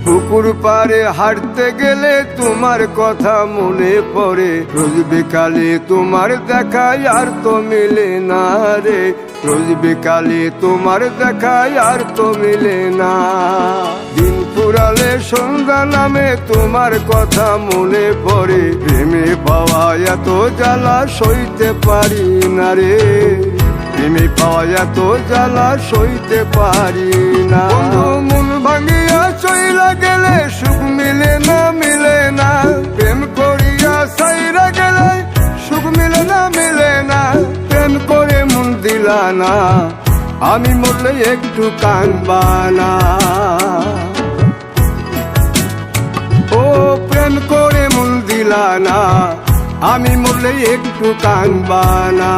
পুকুর পাড়ে হাঁটতে গেলে তোমার কথা মনে পড়ে, রোজ বিকালে তোমার দেখা আর তো মিলে না রে, রোজ বিকালে তোমার দেখা আর তো মিলে না। দিন ফুরালে সন্ধ্যা নামে তোমার কথা মনে পড়ে, প্রেমে পাওয়া এত জ্বালা সইতে পারি না রে, প্রেমে পাওয়া এত জ্বালা সইতে পারি না। মন ভাঙিয়া চইলা গেলে সুখ মিলে না, মিলে না, প্রেম করিয়া সাইরা গেলে সুখ মিলে না, মিলে না, প্রেম করে মন দিলা না, আমি মরলে একটু কাঁদবা না। ও প্রেম করে মন দিলা না, আমি মরলে একটু কাঁদবা না।